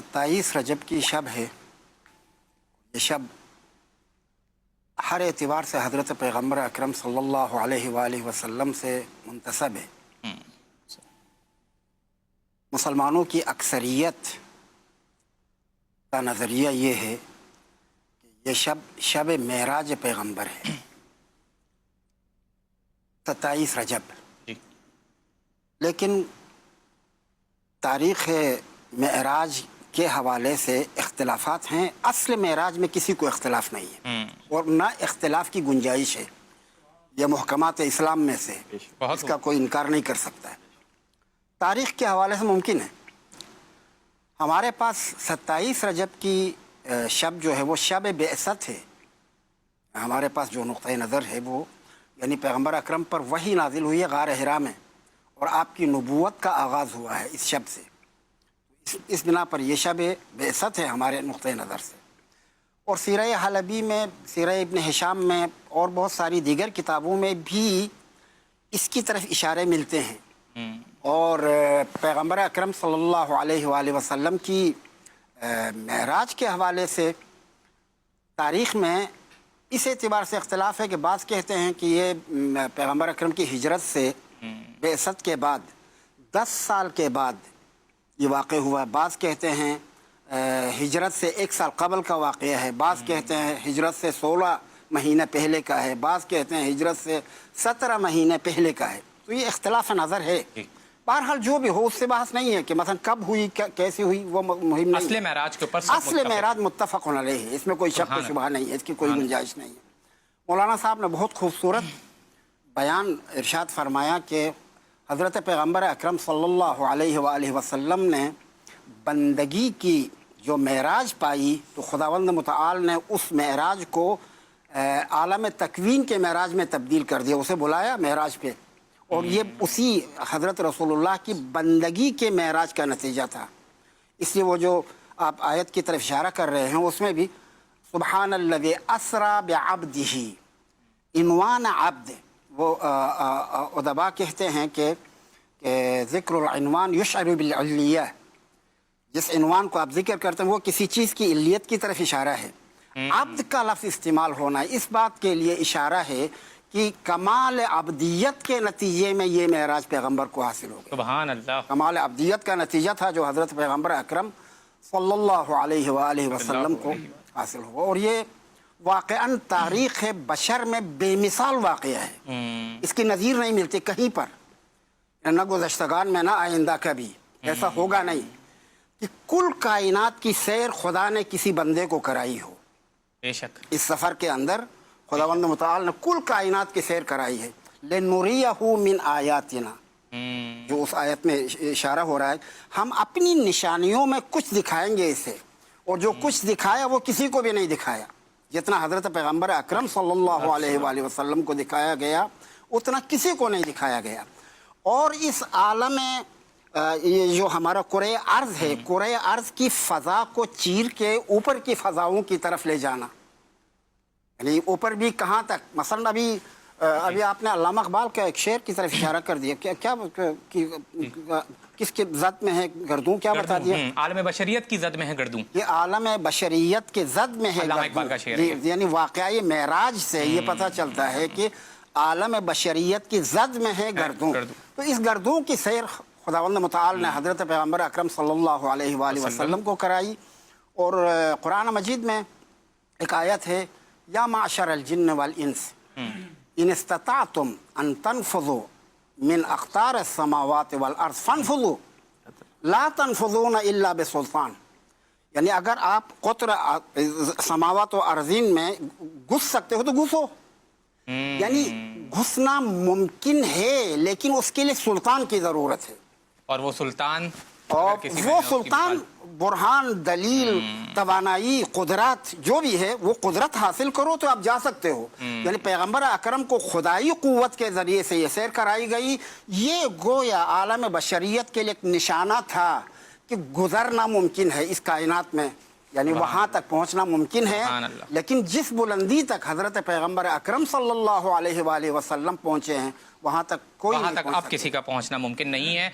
27 रजब की शब है। ये शब हर एतबार से हज़रत पैगम्बर अकरम सल्लल्लाहु अलैहि वसल्लम से मुंतसब है। मुसलमानों की अक्सरियत का नज़रिया ये है कि ये शब मेराज पैगम्बर है, 27 रजब। लेकिन तारीख़ मेराज के हवाले से इख्तिलाफ़ात हैं। असल मेराज में किसी को इख्तिलाफ़ नहीं है और ना इख्तिलाफ़ की गुंजाइश है। यह मुहकमात इस्लाम में से इसका कोई इनकार नहीं कर सकता है। तारीख़ के हवाले से मुमकिन है। हमारे पास 27 रजब की शब जो है वो शब बेअसत है। हमारे पास जो नुक़्ता नज़र है वो यानी पैगम्बर अकरम पर वही नाजिल हुई है गार हिरा में और आपकी नबूवत का आगाज़ हुआ है इस शब से। इस बिना पर यह शब बेअसत है हमारे नुक़्ता नज़र से। और सीरह हलबी में, सीरह इब्न हिशाम में और बहुत सारी दीगर किताबों में भी इसकी तरफ इशारे मिलते हैं। और पैगम्बर अकरम सल्लल्लाहु अलैहि वसल्लम की मेराज के हवाले से तारीख़ में इस एतबार से इख्तिलाफ़ है कि बाज़ कहते हैं कि ये पैगम्बर अकरम की हिजरत से बेअसत के बाद 10 साल के बाद ये वाक़ हुआ। बाज़ कहते हैं हिजरत से 1 साल कबल का वाक़या है। बाज़ कहते हैं हिजरत से 16 महीने पहले का है। बाज़ कहते हैं हिजरत से 17 महीने पहले का है। तो ये इख्तिलाफ़ नज़र है। बहरहाल जो भी हो उससे बहस नहीं है कि मतलब कब हुई, कैसे हुई, वो मुहिम नहीं। असले मेराज के ऊपर असले मेराज मुत्तफ़क़ुन अलैह है, इसमें कोई शक व शुबहा नहीं है, इसकी कोई गुंजाइश नहीं है। मौलाना साहब ने बहुत खूबसूरत बयान इरशाद फरमाया कि हज़रत पैगम्बर अकरम सल्लल्लाहु अलैहि वसल्लम ने बंदगी की जो मेराज पाई तो खुदावंद मुतआल ने उस मेराज को आलम तकवीन के मेराज में तब्दील कर दिया, उसे बुलाया मेराज पे। और ये उसी हज़रत रसूलुल्लाह की बंदगी के मेराज का नतीजा था। इसलिए वो जो आप आयत की तरफ इशारा कर रहे हैं उसमें भी सुब्हानल्लज़ी अस्रा बिअब्दिही, इनवान अब्द, वो उदबा कहते हैं कि ज़िक्रुल इनवान युशअरु बिल इल्लिय्या, जिस इनवान को आप जिक्र करते हैं वो किसी चीज़ की इल्लियत की तरफ इशारा है। अब्द का लफ्ज़ इस्तेमाल होना इस बात के लिए इशारा है कि कमाल अब्दियत के नतीजे में ये मेराज पैगम्बर को हासिल हो गया। सुभान अल्लाह। कमाल अब्दियत का नतीजा था जो हज़रत पैगम्बर अकरम सल्लल्लाहु अलैहि वसल्लम को हासिल हुआ। और ये वाक़अन तारीख़ बशर में बेमिसाल वाक़या है। इसकी नज़ीर नहीं मिलती कहीं पर, न गुज़श्तगान में न आइंदा कभी। ऐसा होगा नहीं कि कुल कायनात की सैर खुदा ने किसी बंदे को कराई हो। बेशक इस सफ़र के अंदर खुदावंद मुतआल ने कुल कायनात की सैर कराई है। लिनुरियहु मिन आयातिना, जो उस आयत में इशारा हो रहा है, हम अपनी निशानियों में कुछ दिखाएंगे इसे। और जो कुछ दिखाया वो किसी को भी नहीं दिखाया। जितना हज़रत पैगम्बर अकरम सल्लल्लाहु अलैहि वसल्लम को दिखाया गया उतना किसी को नहीं दिखाया गया। और इस आलम में ये जो हमारा कुरे अर्ज़ है, कुरे अर्ज़ की फ़ज़ा को चीर के ऊपर की फ़ज़ाओं की तरफ ले जाना, यानी ऊपर भी कहाँ तक। मसलन अभी आपने अल्लामा इक़बाल का एक शेर की तरफ इशारा कर दिया। क्या किसके ज़द में है गर्दूं, क्या बता दिया? आलम बशरियत की ज़द में है गर्दूं। ये आलम बशरियत के ज़द में है गर्दूं। यानी वाक़या मेराज से ये पता चलता है कि आलम बशरियत की ज़द में है गर्दूं। तो इस गर्दूं की सैर खुदावंद मुतआल ने हज़रत पैगम्बर अकरम सल्लल्लाहु अलैहि वसल्लम को कराई। और कुरान मजीद में एक आयत है, या माशरल जिन्न वल इंस इन इस्तताअतुम अन तनफुज़ू मिन अक़तारिस समावाति वल अर्ज़ फनफुज़ू ला तनफुज़ून इल्ला बिसुल्तान। यानी अगर आप क़ुत्र समावात व अर्ज़ीन में घुस सकते हो तो घुसो। यानी घुसना मुमकिन है लेकिन उसके लिए सुल्तान की ज़रूरत है। और वो सुल्तान बुरहान, दलील, तवानाई, कुदरत जो भी है वो कुदरत हासिल करो तो आप जा सकते हो। यानी पैगम्बर अकरम को खुदाई क़ुव्वत के ज़रिए से ये सैर कराई गई। ये गोया आलम बशरियत के लिए एक निशाना था कि गुजरना मुमकिन है इस कायनात में, यानी वहाँ तक पहुँचना मुमकिन है। लेकिन जिस बुलंदी तक हज़रत पैगम्बर अकरम सल्लल्लाहु अलैहि वसल्लम पहुँचे हैं वहाँ तक अब किसी का पहुँचना मुमकिन नहीं है।